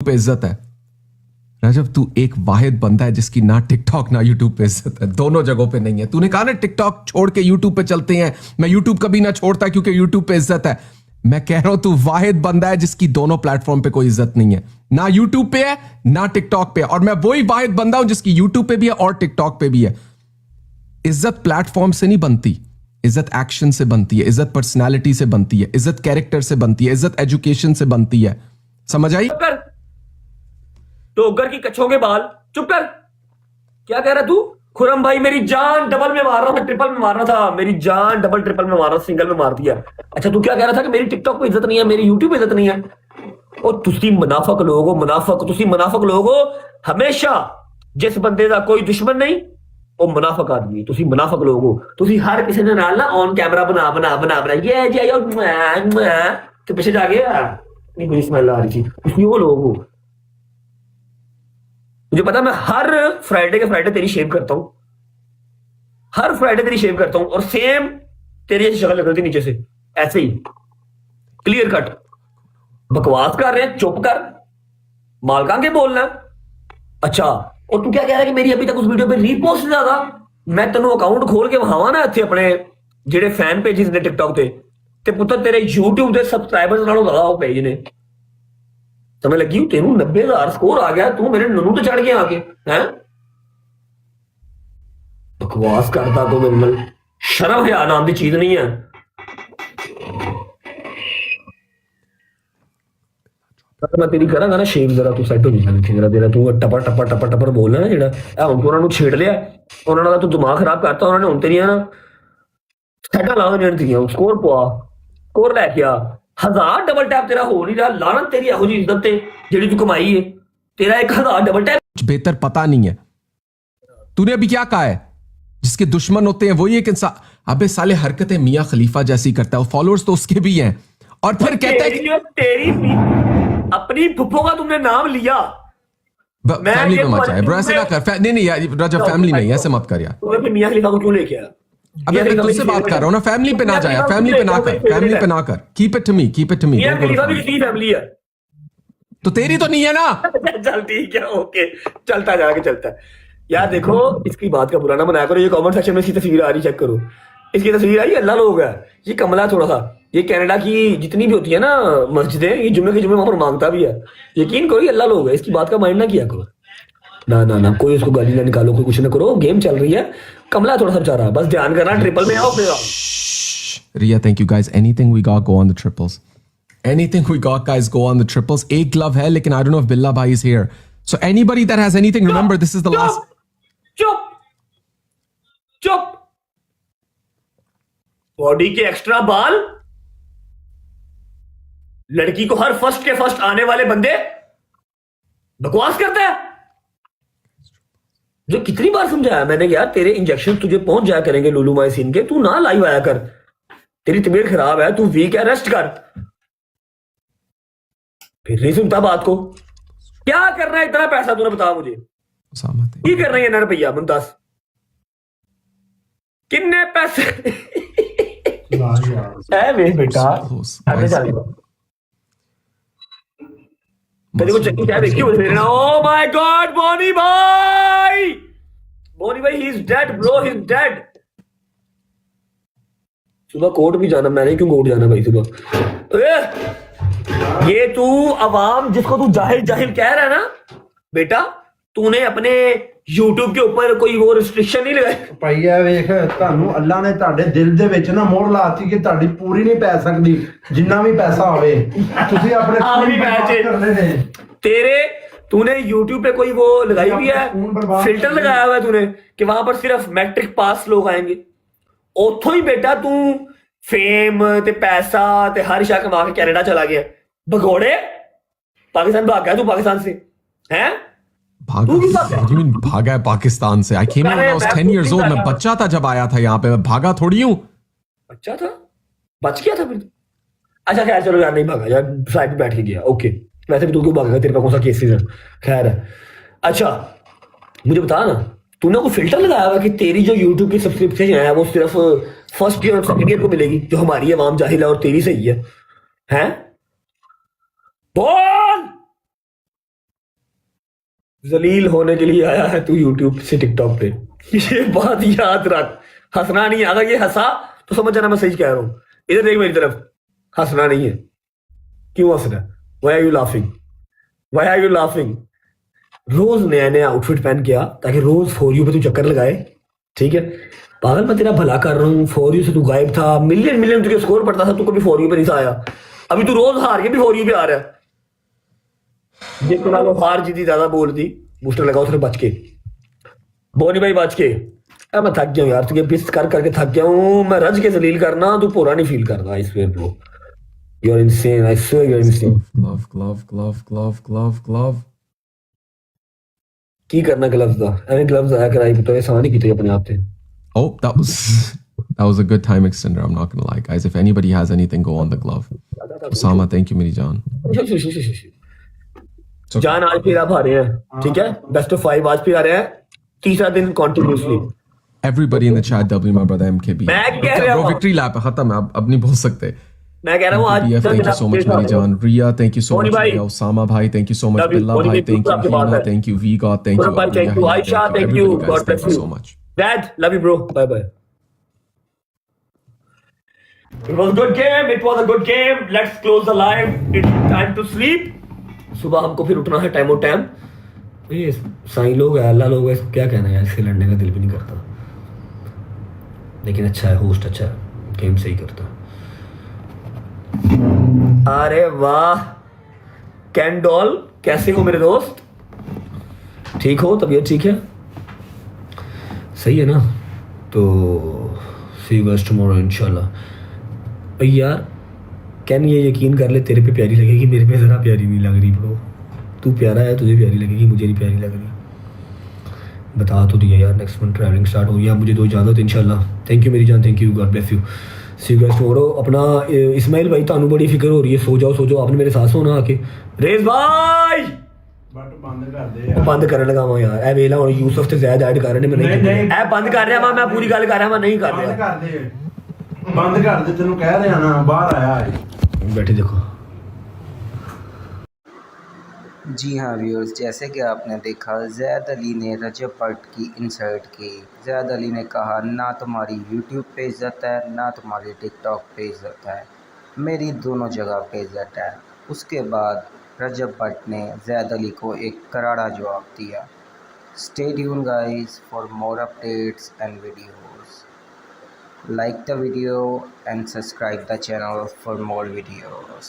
पे इज्जत है। रजब तू एक वाहिद बंदा है जिसकी ना टिकटॉक ना यूट्यूब पे इज्जत है, दोनों जगहों पे नहीं है। तूने कहा ना टिकटॉक छोड़ के यूट्यूब पे चलते हैं, मैं यूट्यूब कभी ना छोड़ता क्योंकि यूट्यूब पे इज्जत है। मैं कह रहा हूं तू वाहिद बंदा है जिसकी दोनों प्लेटफॉर्म पे कोई इज्जत नहीं है, ना यूट्यूब पे है ना टिकटॉक पे। और मैं वही वाहिद बंदा हूं जिसकी यूट्यूब पे भी है और टिकटॉक पे भी है। इज्जत प्लेटफॉर्म से नहीं बनती, इज्जत एक्शन से बनती है, इज्जत पर्सनैलिटी से बनती है, इज्जत कैरेक्टर से बनती है, इज्जत एजुकेशन से बनती है। समझ आई? डोगर की कच्छों के बाल, चुप कर। क्या कह रहा तू? खुरम भाई मेरी जान डबल में मार रहा था, ट्रिपल में मारना था, मेरी जान डबल ट्रिपल में मार रहा, सिंगल में मार दिया। अच्छा तू क्या कह रहा था कि मेरी टिकटॉक पे इज्जत नहीं है, मेरी यूट्यूब पे इज्जत नहीं है? और तुसी मुनाफक लोग हो, तुसी मुनाफक लोग हो। हमेशा जिस बंदे का कोई दुश्मन नहीं वो मुनाफक आदमी, तुसी मुनाफक लोग हो। तुसी हर किसी ने नाल ना ऑन कैमरा बना बना बना बना ये तो पीछे जाके नहीं मेरी स्मेल आ रही थी, तुसी वो लोग हो। मुझे पता, मैं हर फ्राइडे के फ्राइडे तेरी शेव करता हूं, हर फ्राइडे तेरी शेव करता हूं और सेम तेरी ऐसी शक्ल निकलती नीचे से, ऐसे ही क्लियर कट। बकवास कर रहे हैं, चुप कर, मालका के बोलना। अच्छा और तू क्या कह रहा है कि मेरी अभी तक उस वीडियो पे रीपोस्ट ज्यादा? मैं तेनों अकाउंट खोल के वहां ना इतने अपने जेडे फैन पेजेस ने टिकटॉक ते पुत्र तेरे यूट्यूब के सबसक्राइबर्स नालों ज्यादा वो पेज ने। समझ लगी? तेनू 90,000 स्कोर आ गया, तू मेरे ननू तो चढ़ गया आके हैं। बकवास करता तो मेरे नाल शर्म है नाम की चीज नहीं है। मैं तेरी करांगा ना शेव, जरा तू सेट हो जाएगा, जरा तेरा तू टपर टपर टपर टपर बोलना ना जेड़ा हुण तू उन्होंने छेड़ लिया, उन्होंने तू दिमाग खराब करता, उन्होंने हुण तेरियां ना सैटा ला देनियां, स्कोर पवा, स्कोर लैके आ। 1000 डबल टैप तेरा हो नहीं रहा, लानत तेरी एहो जी इज्जत ते जेड़ी तू कमाई है, तेरा 1000 डबल टैप बेहतर पता नहीं है। तूने अभी क्या कहा है? जिसके दुश्मन होते हैं वही एक इंसान। अबे साले हरकतें मियां खलीफा जैसी करता है, फॉलोअर्स तो उसके भी हैं और फिर कहता है कि तेरी अपनी फुप्पो का तुमने नाम लिया। फैमिली में मत जाए ब्रो, ऐसे ना कर। नहीं यार रजब, फैमिली नहीं, ऐसे मत कर यार। तूने फिर मियां खलीफा को क्यों लेके आया? अबे मैं तुझसे बात कर रहा हूं ना, फैमिली पे ना जाया, फैमिली पे ना कर, फैमिली पे ना कर। Keep it to me, keep it to me. Mia Khalifa भी किसी फैमिली है तो तेरी तो नहीं है ना। चल ठीक है, ओके, चलता जाके चलता है। यार देखो, इसकी बात का बुरा ना बनाया करो। ये कमेंट सेक्शन में इसकी तस्वीर आ रही, चेक करो, इसकी तस्वीर आई, अल्लाह लोग है। ये कमला थोड़ा सा, ये कनाडा की जितनी भी होती है ना मस्जिदें, ये जुम्मे के जुम्मे वहां पर मांगता भी है। यकीन करो ये अल्लाह लोग है, इसकी बात का माइंड ना किया करो। ना ना ना, कोई उसको गाली ना निकालो, कोई कुछ ना करो, गेम चल रही है। कमला थोड़ा सा बेचारा, बस ध्यान करना, ट्रिपल में आओ फिर आओ। Riya, thank you guys. Anything we got, go on the triples. Anything we got, guys, go on the triples. एक glove है, लेकिन I don't know if Billah bhai is here. So anybody that has anything, remember this is the last. चुप चुप। Body के extra बाल, लड़की को हर first के फर्स्ट आने वाले बंदे बकवास करता है। जो कितनी बार समझाया मैंने, यार तेरे इंजेक्शन तुझे पहुंच जाया करेंगे लुलू माइसिन के, तू ना लाइव आया कर। तेरी तबीयत खराब है, तू वीक है, रेस्ट कर। फिर नहीं सुनता बात को। क्या करना है इतना पैसा, तूने बता मुझे की कर रही है ना रुपया? मुमताज कितने पैसे है वे बेटा? तेरे को चक्की क्या देखी उधर ना? ओ माय गॉड, बोनी भाई, बोनी भाई, he is dead bro, he is dead. सुबह कोर्ट भी जाना, मैंने क्यों कोर्ट जाना भाई सुबह? ये तू अवाम जिसको तू जाहिल जाहिल कह रहा है ना बेटा, तूने अपने YouTube के ऊपर कोई वो रिस्ट्रिक्शन नहीं लगाई? ਭਈਆ ਵੇਖ, ਤੁਹਾਨੂੰ ਅੱਲਾ ਨੇ ਤੁਹਾਡੇ ਦਿਲ ਦੇ ਵਿੱਚ ਨਾ ਮੋਹਰ ਲਾਤੀ ਕਿ ਤੁਹਾਡੀ ਪੂਰੀ ਨਹੀਂ ਪੈ ਸਕਦੀ ਜਿੰਨਾ ਵੀ ਪੈਸਾ ਹੋਵੇ, ਤੁਸੀਂ ਆਪਣੇ ਆਖਰੀ ਮੈਚ करने ने। तेरे तूने YouTube पे कोई वो लगाई हुई है, फिल्टर लगाया हुआ है तूने कि वहां पर सिर्फ मैट्रिक पास लोग आएंगे। उथों ही बेटा तू फेम ते पैसा ते हर शा कमा के कनाडा चला गया। भगोड़े, पाकिस्तान भाग गया तू पाकिस्तान से, हैं? भागा है पाकिस्तान से? I came here when I was 10 years old. मैं बच्चा था जब आया था यहाँ पे, मैं भागा थोड़ी हूँ। बच्चा था, बच गया था फिर? अच्छा खैर चलो यार, नहीं भागा यार, फ्लाइट पे बैठ के गया, ओके। वैसे भी तू क्यों भागेगा, तेरे पे कौन सा केसेस है? खैर है। अच्छा मुझे बता ना, तूने कोई फिल्टर लगाया हुआ कि तेरी जो YouTube की सब्सक्रिप्शन है वो सिर्फ फर्स्ट ईयर और सेकंड ईयर को मिलेगी, जो हमारी आवाम जाहिल है और तेरी सही है? हैं? बोल। जलील होने के लिए आया है तू यूट्यूब से टिकटॉक पे, ये बात याद रख। हंसना नहीं है, अगर ये हंसा तो समझ जाना मैं सही कह रहा हूँ। इधर देख मेरी तरफ, हंसना नहीं है। क्यों हंस रहा है? Why are you laughing? Why are you laughing? रोज नया नया आउटफिट पहन के आ, ताकि रोज फॉर यू पे तू चक्कर लगाए, ठीक है? पागल, मैं तेरा भला कर रहा हूँ। फॉर यू से तू गायब था, मिलियन मिलियन तुझे स्कोर पड़ता था, तू कभी फॉर यू पे नहीं आया। अभी तू रोज हार के भी फॉर यू पे आ रहा है। जितना वो हार जीती ज्यादा बोल दी, बूस्टर लगाओ उसने बच के, बोनी भाई बच के। अब मैं थक गया हूँ यार, तुझे पिस कर करके थक गया हूँ मैं। रज के जलील करना, तू पूरा नहीं फील करना। I swear bro, you are insane, I swear you are insane. glove. की करना ग्लव्स दा, एवें ग्लव्स आया कराई तो आसान ही कीते अपने आप ते। Oh, that was a good time extender. I'm not gonna lie, guys. If anybody has anything, go on the glove. Osama, thank you, Miri John. जान आज फिर आप हारे हैं, ठीक है? बेस्ट ऑफ 5 आज फिर आ रहे हैं, तीसरा दिन continuously. Everybody in the chat, W my brother MKB. मैं कह रहा Bro, हूँ, victory lap है, खत्म है, अब नहीं बोल सकते. मैं कह रहा हूँ आज BF, thank you so much, Miri John. Ria, thank you so Boni much. bhai. Ria. Osama bhai, thank you so much. Love you. Billah Boni bhai, bhai, thank you. आपकी बात Hina, है। thank you. Viga, thank you. Bro, bhai, thank you. Alia, Aisha, thank you. Everybody, guys, God thank bless you you. so much. Dad, love you, bro. Bye bye. It was a good game. It was a good game. Let's close the live. It's time to sleep. सुबह हमको फिर उठना है time और time. ये साईं लोग है, अल्लाह लोग है, क्या कहना है यार, इससे लड़ने का दिल भी नहीं करता। लेकिन अच्छा है, होस्ट अच्छा है, गेम सही करता। अरे वाह कैंडोल, कैसे हो मेरे दोस्त? ठीक हो? तबीयत ठीक है? सही है ना? तो सी यू गाइस टुमारो इंशाल्लाह। यार कैन ये यकीन कर ले, तेरे पे प्यारी लगेगी, मेरे पे ज़रा प्यारी नहीं लग रही ब्रो। तू प्यारा है, तुझे प्यारी लगेगी, मुझे नहीं प्यारी लग रही। बता तो दिया यार, नेक्स्ट मंथ ट्रैवलिंग स्टार्ट हो गई, मुझे दो इजाज़त इंशाल्लाह। थैंक यू मेरी जान, thank you, God bless you. See you guys tomorrow. अपना इस्माइल भाई, तानू बड़ी फिक्र हो रही है, सो जाओ, आपने मेरे साथ सोना आके। रेस भाई बट बंद कर दे बंद करने लगा वहाँ यार, ए वेला और यूसुफ से ज़्यादा ऐड कर रहे ने, मैं नहीं ए बंद कर रहा मैं पूरी गल कर रहा, मैं नहीं कर बंद रहा। कर दे, बंद कर दे, तेनू कह रहा ना, बाहर आया है। बैठे देखो। जी हाँ व्यूअर्स, जैसे कि आपने देखा ज़ैद अली ने रजब भट्ट की इंसल्ट की। ज़ैद अली ने कहा ना तुम्हारी यूट्यूब पे इज़्ज़त है, ना तुम्हारी टिकटॉक पे इज़्ज़त है, मेरी दोनों जगह पे इज़्ज़त है। उसके बाद रजब भट्ट ने ज़ैद अली को एक करारा जवाब दिया। Stay tune guys for more updates and videos. Like the video and subscribe the channel for more videos.